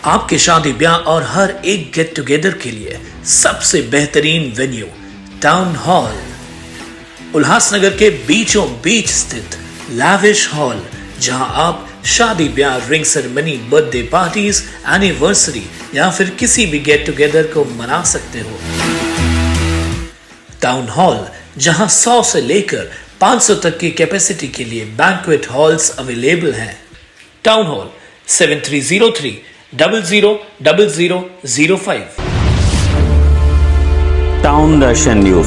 आपके शादी ब्याह और हर एक गेट टुगेदर के लिए सबसे बेहतरीन वेन्यू टाउन हॉल। उल्लासनगर के बीचों बीच स्थित लैविश हॉल, जहां आप शादी ब्याह, ring ceremony, birthday parties, anniversary या फिर किसी भी गेट टुगेदर को मना सकते हो। टाउन हॉल, जहां 100 से लेकर 500 तक की कैपेसिटी के लिए बैंक्वेट हॉल्स अवेलेबल हैं। Town hall 7303000005। टाउन दर्शन न्यूज,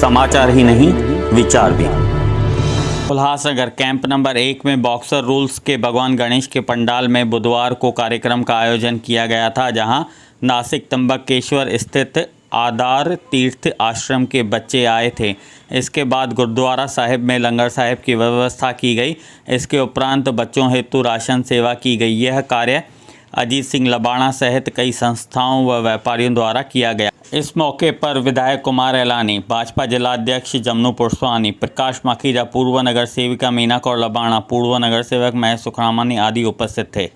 समाचार ही नहीं विचार भी। उल्लासनगर कैंप नंबर 1 में बॉक्सर रूल्स के भगवान गणेश के पंडाल में बुधवार को कार्यक्रम का आयोजन किया गया था, जहां नासिक त्र्यंबकेश्वर स्थित आधार तीर्थ आश्रम के बच्चे आए थे। इसके बाद गुरुद्वारा साहिब में लंगर साहिब की व्यवस्था की गई। इसके उपरांत बच्चों हेतु राशन सेवा की गई। यह कार्य अजीत सिंह लबाणा सहित कई संस्थाओं व व्यापारियों द्वारा किया गया। इस मौके पर विधायक कुमार एलानी, भाजपा जिलाध्यक्ष जमनू पुष्पानी, प्रकाश माखीजा, पूर्व नगर सेविका मीना कौर लबाणा, पूर्व नगर सेवक महेश सुखरामानी आदि उपस्थित थे।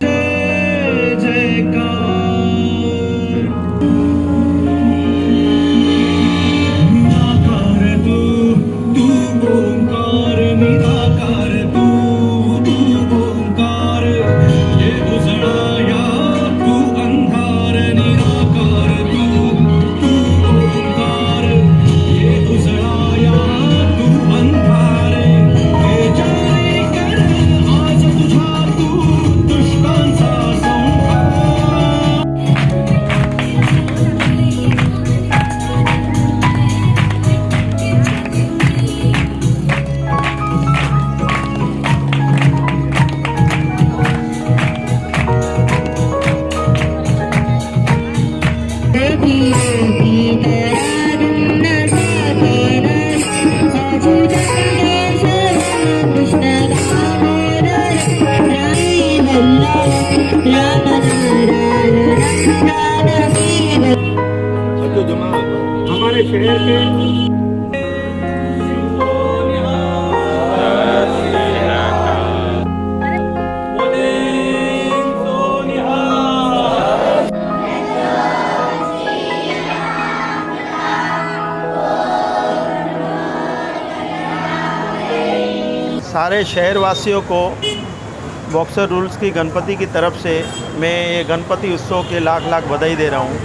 हमारे शहर के सारे शहरवासियों को बॉक्सर रूल्स की गणपति की तरफ से मैं ये गणपति उत्सव के लाख लाख बधाई दे रहा हूँ।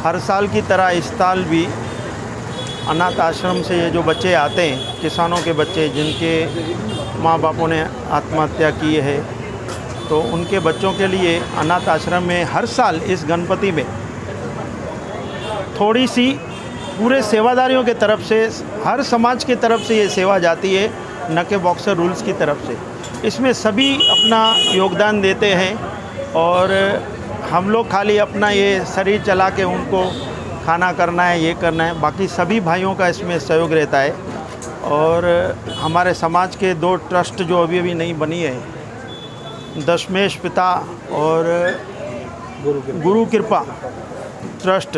हर साल की तरह इस साल भी अनाथ आश्रम से ये जो बच्चे आते हैं, किसानों के बच्चे जिनके माँ बापों ने आत्महत्या की है, तो उनके बच्चों के लिए अनाथ आश्रम में हर साल इस गणपति में थोड़ी सी पूरे सेवादारियों के तरफ से, हर समाज की तरफ से ये सेवा जाती है, न कि बॉक्सर रूल्स की तरफ से। इसमें सभी अपना योगदान देते हैं और हम लोग खाली अपना ये शरीर चला के उनको खाना करना है, ये करना है, बाकी सभी भाइयों का इसमें सहयोग रहता है। और हमारे समाज के 2 ट्रस्ट जो अभी नहीं बनी है, दशमेश पिता और गुरु कृपा ट्रस्ट,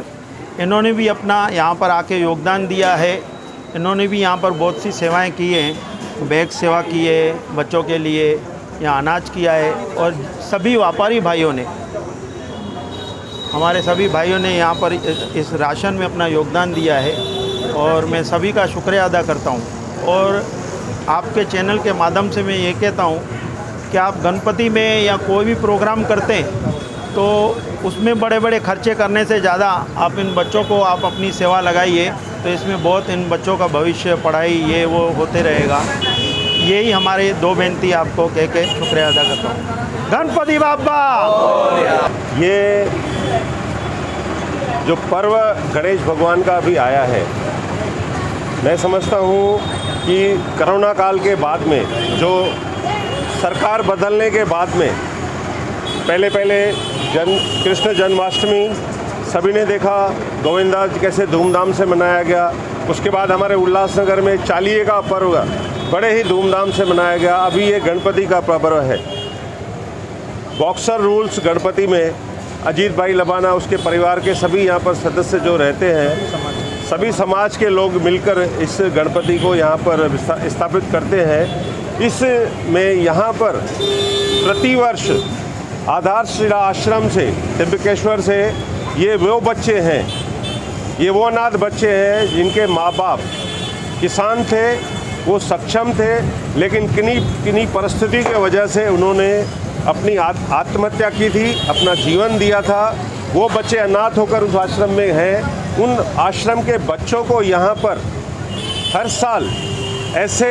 इन्होंने भी अपना यहाँ पर आके योगदान दिया है। इन्होंने भी यहाँ पर बहुत सी सेवाएं की हैं, बैग सेवा की है बच्चों के लिए, यहाँ अनाज किया है, और सभी व्यापारी भाइयों ने, हमारे सभी भाइयों ने यहाँ पर इस राशन में अपना योगदान दिया है और मैं सभी का शुक्रिया अदा करता हूँ। और आपके चैनल के माध्यम से मैं ये कहता हूँ कि आप गणपति में या कोई भी प्रोग्राम करते हैं तो उसमें बड़े बड़े खर्चे करने से ज़्यादा आप इन बच्चों को आप अपनी सेवा लगाइए, तो इसमें बहुत इन बच्चों का भविष्य, पढ़ाई ये वो होते रहेगा। यही हमारे 2 बेनती आपको कह के शुक्रिया अदा करता हूँ। गणपति बाप्पा। ये जो पर्व गणेश भगवान का अभी आया है, मैं समझता हूँ कि कोरोना काल के बाद में, जो सरकार बदलने के बाद में, पहले कृष्ण जन्माष्टमी सभी ने देखा, गोविंदा कैसे धूमधाम से मनाया गया। उसके बाद हमारे उल्लासनगर में चालीहे का पर्व बड़े ही धूमधाम से मनाया गया। अभी ये गणपति का पर्व है। बॉक्सर रूल्स गणपति में अजीत भाई लबाना, उसके परिवार के सभी यहाँ पर सदस्य जो रहते हैं, सभी समाज के लोग मिलकर इस गणपति को यहाँ पर स्थापित करते हैं। इसमें यहाँ पर प्रतिवर्ष आधारशिला आश्रम से त्र्यंबकेश्वर से ये वो बच्चे हैं, ये वो अनाथ बच्चे हैं जिनके माँ बाप किसान थे, वो सक्षम थे, लेकिन किन्हीं परिस्थिति की वजह से उन्होंने अपनी आत्महत्या की थी, अपना जीवन दिया था। वो बच्चे अनाथ होकर उस आश्रम में हैं। उन आश्रम के बच्चों को यहाँ पर हर साल ऐसे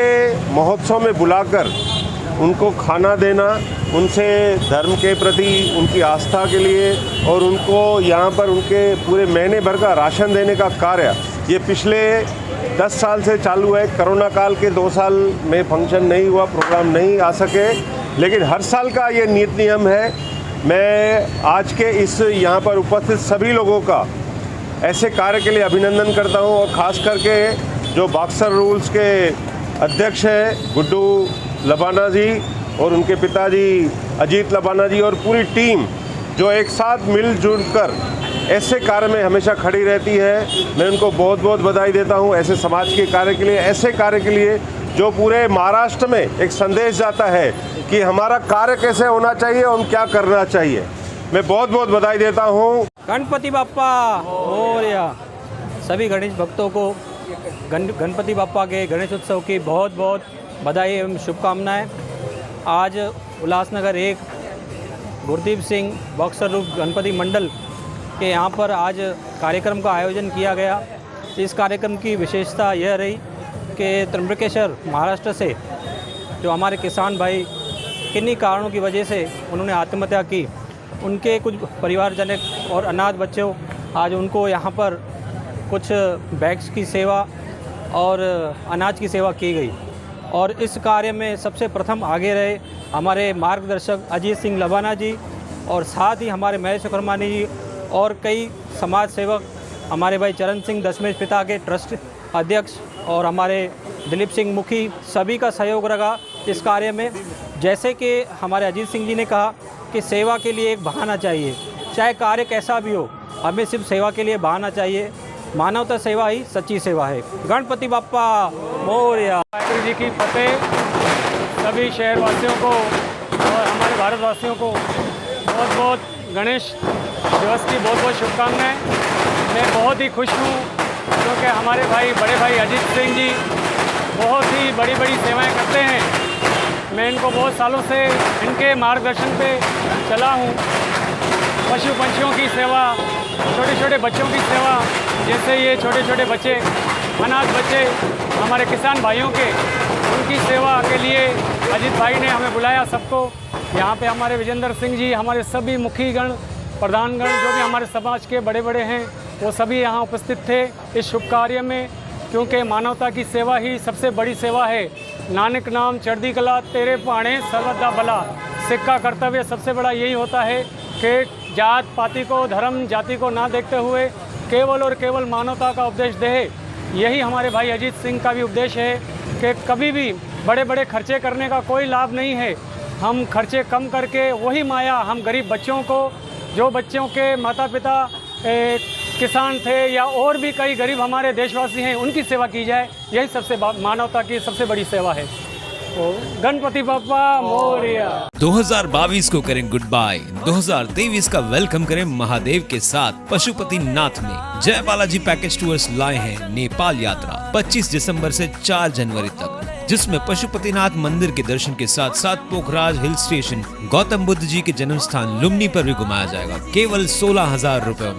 महोत्सव में बुलाकर उनको खाना देना, उनसे धर्म के प्रति उनकी आस्था के लिए और उनको यहाँ पर उनके पूरे महीने भर का राशन देने का कार्य ये पिछले 10 साल से चालू है। कोरोना काल के 2 साल में फंक्शन नहीं हुआ, प्रोग्राम नहीं आ सके, लेकिन हर साल का ये नीति नियम है। मैं आज के इस यहाँ पर उपस्थित सभी लोगों का ऐसे कार्य के लिए अभिनंदन करता हूँ और ख़ास करके जो बॉक्सर रूल्स के अध्यक्ष हैं गुड्डू लबाना जी और उनके पिताजी अजीत लबाना जी और पूरी टीम जो एक साथ मिलजुल कर ऐसे कार्य में हमेशा खड़ी रहती है, मैं उनको बहुत बहुत बधाई देता हूँ। ऐसे समाज के कार्य के लिए, ऐसे कार्य के लिए जो पूरे महाराष्ट्र में एक संदेश जाता है कि हमारा कार्य कैसे होना चाहिए और हम क्या करना चाहिए, मैं बहुत बहुत बधाई देता हूँ। गणपति बाप्पा मोरया। सभी गणेश भक्तों को गणपति बाप्पा के गणेश उत्सव की बहुत बहुत बधाई एवं शुभकामनाएं। आज उल्लासनगर 1 गुरदीप सिंह बॉक्सर रूप गणपति मंडल के यहाँ पर आज कार्यक्रम का आयोजन किया गया। इस कार्यक्रम की विशेषता यह रही कि त्र्यंबकेश्वर महाराष्ट्र से जो हमारे किसान भाई किन्हीं कारणों की वजह से उन्होंने आत्महत्या की, उनके कुछ परिवारजनक और अनाथ बच्चों आज उनको यहाँ पर कुछ बैग्स की सेवा और अनाज की सेवा की गई। और इस कार्य में सबसे प्रथम आगे रहे हमारे मार्गदर्शक अजीत सिंह लबाना जी और साथ ही हमारे महेश सुखरमानी जी और कई समाज सेवक, हमारे भाई चरण सिंह दशमेश पिता के ट्रस्ट अध्यक्ष और हमारे दिलीप सिंह मुखी, सभी का सहयोग रहा इस कार्य में। जैसे कि हमारे अजीत सिंह जी ने कहा कि सेवा के लिए एक बहाना चाहिए, चाहे कार्य कैसा भी हो, हमें सिर्फ सेवा के लिए बहाना चाहिए। मानवता सेवा ही सच्ची सेवा है। गणपति बाप्पा मोरया। वाहिगुरु जी की फतेह। सभी शहरवासियों को और हमारे भारतवासियों को बहुत बहुत गणेश दिवस की बहुत बहुत शुभकामनाएं। मैं बहुत ही खुश हूँ क्योंकि हमारे भाई बड़े भाई अजीत सिंह जी बहुत ही बड़ी बड़ी सेवाएं करते हैं। मैं इनको बहुत सालों से इनके मार्गदर्शन पे चला हूँ। पशु पंछियों की सेवा, छोटे छोटे बच्चों की सेवा, जैसे ये छोटे छोटे बच्चे अनाथ बच्चे हमारे किसान भाइयों के, उनकी सेवा के लिए अजीत भाई ने हमें बुलाया सबको। यहाँ पे हमारे विजेंद्र सिंह जी, हमारे सभी मुखीगण, प्रधानगण जो भी हमारे समाज के बड़े बड़े हैं, वो सभी यहाँ उपस्थित थे इस शुभ कार्य में, क्योंकि मानवता की सेवा ही सबसे बड़ी सेवा है। नानक नाम चढ़दी कला तेरे पाणे सर्वदा भला। सिक्का कर्तव्य सबसे बड़ा यही होता है कि जात पाति को, धर्म जाति को ना देखते हुए केवल और केवल मानवता का उपदेश दे। यही हमारे भाई अजीत सिंह का भी उपदेश है कि कभी भी बड़े बड़े खर्चे करने का कोई लाभ नहीं है। हम खर्चे कम करके वही माया हम गरीब बच्चों को, जो बच्चों के माता पिता किसान थे या और भी कई गरीब हमारे देशवासी हैं, उनकी सेवा की जाए। यही सबसे मानवता की सबसे बड़ी सेवा है। तो गणपति बाप्पा मोरया। 2022 को करें गुड बाय, 2023 का वेलकम करें महादेव के साथ। पशुपति नाथ ने जय बालाजी पैकेज टूर्स लाए हैं नेपाल यात्रा 25 दिसंबर से 4 जनवरी तक, जिसमें पशुपतिनाथ मंदिर के दर्शन के साथ साथ पोखराज हिल स्टेशन, गौतम बुद्ध जी के जन्म स्थान लुम्बिनी पर भी घुमाया जाएगा केवल 16,000 रुपए।